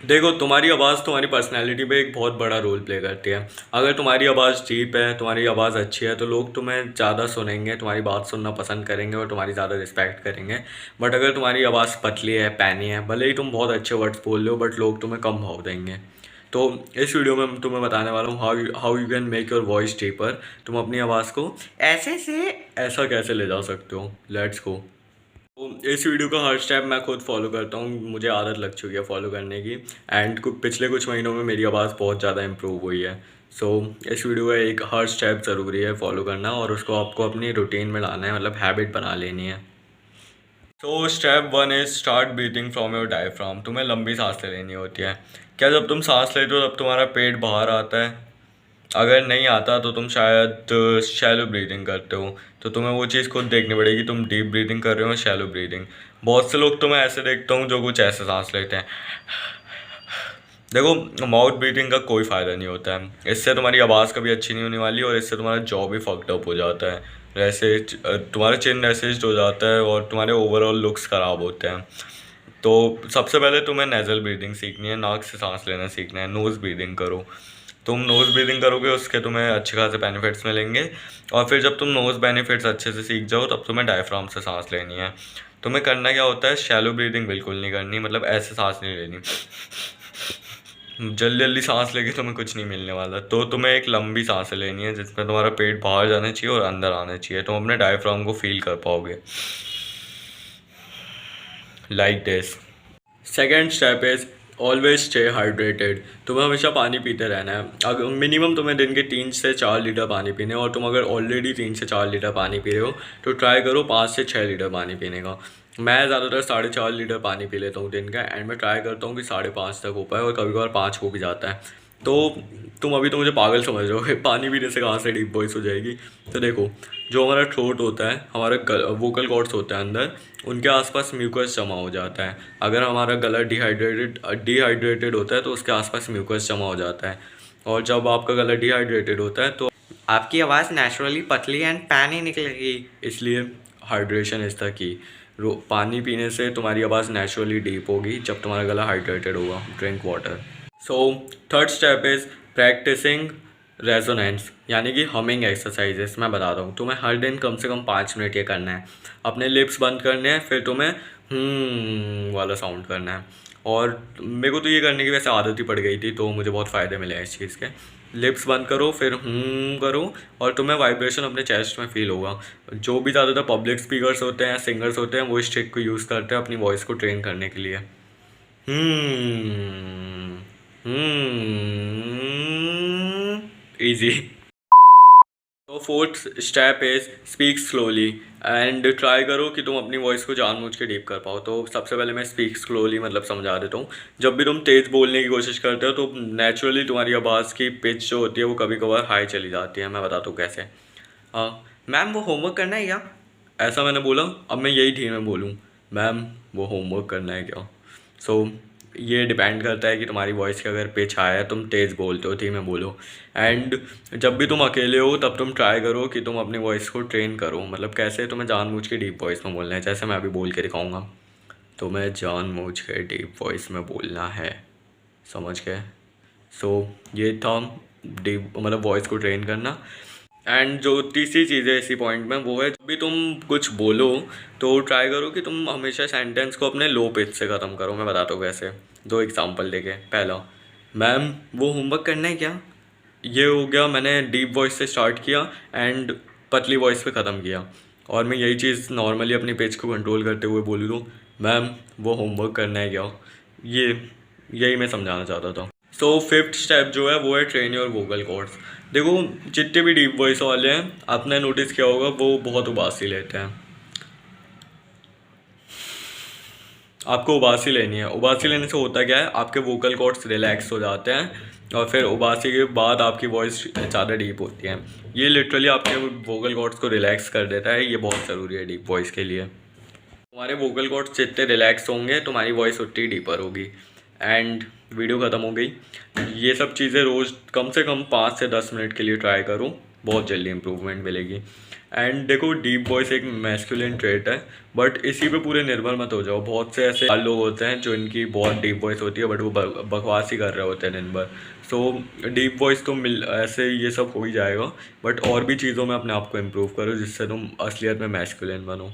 देखो, तुम्हारी आवाज़ तुम्हारी पर्सनैलिटी पे एक बहुत बड़ा रोल प्ले करती है। अगर तुम्हारी आवाज़ डीप है, तुम्हारी आवाज़ अच्छी है, तो लोग तुम्हें ज़्यादा सुनेंगे, तुम्हारी बात सुनना पसंद करेंगे और तुम्हारी ज़्यादा रिस्पेक्ट करेंगे। बट अगर तुम्हारी आवाज़ पतली है, पैनी है, भले ही तुम बहुत अच्छे वर्ड्स बोल रहे हो, बट लोग तुम्हें कम भाव देंगे। तो इस वीडियो में मैं तुम्हें बताने वाला हूँ how you can make your voice deeper. तुम अपनी आवाज़ को ऐसे से ऐसा कैसे ले जा सकते हो। Let's go. तो इस वीडियो का हर स्टेप मैं खुद फॉलो करता हूँ, मुझे आदत लग चुकी है फॉलो करने की। एंड पिछले कुछ महीनों में मेरी आवाज़ बहुत ज़्यादा इम्प्रूव हुई है। सो इस वीडियो का एक हर स्टेप ज़रूरी है फॉलो करना, और उसको आपको अपनी रूटीन में लाना है, मतलब हैबिट बना लेनी है। तो step one is start breathing from your diaphragm. तुम्हें लंबी सांसें लेनी होती है। क्या जब तुम सांस लेते हो तब तुम्हारा पेट बाहर आता है? अगर नहीं आता तो तुम शायद शैलो ब्रीदिंग करते हो। तो तुम्हें वो चीज़ खुद देखनी पड़ेगी, तुम डीप ब्रीदिंग कर रहे हो शैलो ब्रीदिंग। बहुत से लोग तो मैं ऐसे देखता हूँ जो कुछ ऐसे सांस लेते हैं। देखो, माउथ ब्रीथिंग का कोई फ़ायदा नहीं होता है। इससे तुम्हारी आवाज़ कभी अच्छी नहीं होने वाली, और इससे तुम्हारा जॉ भी फक्ड अप हो जाता है। वैसे तुम्हारा चिन रेसिस्ट हो जाता है और तुम्हारे ओवरऑल लुक्स ख़राब होते हैं। तो सबसे पहले तुम्हें नेज़ल ब्रीदिंग सीखनी है, नाक से सांस लेना सीखना है। नोज़ ब्रीदिंग करो। तुम नोज़ ब्रीदिंग करोगे, उसके तुम्हें अच्छे खासे बेनिफिट्स मिलेंगे। और फिर जब तुम नोज़ बेनिफिट्स अच्छे से सीख जाओ, तब तुम्हें डायफ्राम से सांस लेनी है। तुम्हें करना क्या होता है, शैलो ब्रीदिंग बिल्कुल नहीं करनी, मतलब ऐसे सांस नहीं लेनी। जल्दी जल्दी सांस लेके तुम्हें कुछ नहीं मिलने वाला। तो तुम्हें एक लंबी सांस लेनी है जिसमें तुम्हारा पेट बाहर जाना चाहिए और अंदर आना चाहिए। तुम अपने डायफ्राम को फील कर पाओगे, like this. Second step is always stay hydrated. तुम्हें हमेशा पानी पीते रहना है। अगर मिनिमम तुम्हें दिन के 3 से 4 लीटर पानी पीने, और तुम अगर ऑलरेडी 3 से 4 लीटर पानी पी रहे हो तो ट्राई करो 5 से 6 लीटर पानी पीने का। मैं ज़्यादातर 4.5 लीटर पानी पी लेता हूँ दिन का, एंड मैं ट्राई करता हूँ कि 5.5 तक हो पाए, और कभी कभार 5 हो भी जाता है। तो तुम अभी तो मुझे पागल समझ रहे हो, पानी पीने से कहाँ से डीप वॉइस हो जाएगी। तो देखो, जो हमारा थ्रोट होता है, हमारे वोकल कॉर्ड्स होते हैं अंदर, उनके आसपास म्यूकस जमा हो जाता है। अगर हमारा गला डिहाइड्रेटेड होता है तो उसके आसपास म्यूकस जमा हो जाता है। और जब आपका गला डिहाइड्रेटेड होता है तो आपकी आवाज़ नेचुरली पतली एंड पैनी निकलेगी। इसलिए हाइड्रेशन इज़ द की। पानी पीने से तुम्हारी आवाज़ नेचुरली डीप होगी जब तुम्हारा गला हाइड्रेटेड होगा। Drink water. So third step is practising resonance, यानी कि हमिंग एक्सरसाइजेस। मैं बताता हूँ, तुम्हें हर दिन कम से कम 5 मिनट ये करना है। अपने लिप्स बंद करने हैं, फिर तुम्हें वाला साउंड करना है। और मेरे को तो ये करने की वैसे आदत ही पड़ गई थी, तो मुझे बहुत फ़ायदे मिले हैं इस चीज़ के। लिप्स बंद करो, फिर करो, और तुम्हें वाइब्रेशन अपने चेस्ट में फील होगा। जो भी ज़्यादातर पब्लिक स्पीकर्स होते हैं, सिंगर्स होते हैं, वो इस ट्रिक को यूज़ करते हैं अपनी वॉइस को ट्रेन करने के लिए। हम्म इजी। तो fourth step is speak slowly, and try करो कि तुम अपनी वॉइस को जानबूझ के डीप कर पाओ। तो सबसे पहले मैं स्पीक स्लोली मतलब समझा देता हूँ। जब भी तुम तेज़ बोलने की कोशिश करते हो तो नेचुरली तुम्हारी आवाज़ की पिच जो होती है वो कभी कभार हाई चली जाती है। मैं बताता हूँ कैसे। मैम वो होमवर्क करना है क्या? ऐसा मैंने बोला। अब मैं यही धीमे बोलूँ, मैम वो होमवर्क करना है क्या? सो ये डिपेंड करता है कि तुम्हारी वॉइस की अगर पिच हाई है, तुम तेज़ बोलते हो, धीमे बोलो। एंड जब भी तुम अकेले हो तब तुम ट्राई करो कि तुम अपनी वॉइस को ट्रेन करो। मतलब कैसे, तुम्हें जानबूझ के डीप वॉइस में बोलना है, जैसे मैं अभी बोल के दिखाऊंगा। तुम्हें जानबूझ के डीप वॉइस में बोलना है, समझ गए? सो ये था डीप मतलब वॉइस को ट्रेन करना। एंड जो तीसरी चीज़ है इसी पॉइंट में, वो है जब भी तुम कुछ बोलो तो ट्राई करो कि तुम हमेशा सेंटेंस को अपने लो पिच से ख़त्म करो। मैं बताता हूँ कैसे। दो एग्जांपल देके। पहला, मैम वो होमवर्क करना है क्या? ये हो गया, मैंने डीप वॉइस से स्टार्ट किया एंड पतली वॉइस पे ख़त्म किया। और मैं यही चीज़ नॉर्मली अपनी पिच को कंट्रोल करते हुए बोल दूँ, मैम वो होमवर्क करना है क्या? ये यही मैं समझाना चाहता था। सो फिफ्थ स्टेप जो है वो है ट्रेन योर वोकल कॉर्ड्स। देखो, जितने भी डीप वॉइस वाले हैं, आपने नोटिस किया होगा वो बहुत उबासी लेते हैं। आपको उबासी लेनी है। उबासी लेने से होता क्या है, आपके वोकल कॉर्ड्स रिलैक्स हो जाते हैं, और फिर उबासी के बाद आपकी वॉइस ज़्यादा डीप होती है। ये लिटरली आपके वोकल कॉर्ड्स को रिलैक्स कर देता है। ये बहुत ज़रूरी है डीप वॉइस के लिए। तुम्हारे वोकल कॉर्ड्स जितने रिलैक्स होंगे, तुम्हारी वॉइस उतनी डीपर होगी। एंड वीडियो ख़त्म हो गई। ये सब चीज़ें रोज़ कम से कम 5 से 10 मिनट के लिए ट्राई करो, बहुत जल्दी इंप्रूवमेंट मिलेगी। एंड देखो डीप वॉइस एक मैस्कुलिन ट्रेट है, बट इसी पे पूरे निर्भर मत हो जाओ। बहुत से ऐसे लोग होते हैं जो इनकी बहुत डीप वॉइस होती है बट वो बकवास ही कर रहे होते हैं दिन भर। सो डीप वॉइस तो मिल ऐसे ये सब हो ही जाएगा, बट और भी चीज़ों में अपने आप को इम्प्रूव करो जिससे तुम असलियत में मैस्कुलिन बनो।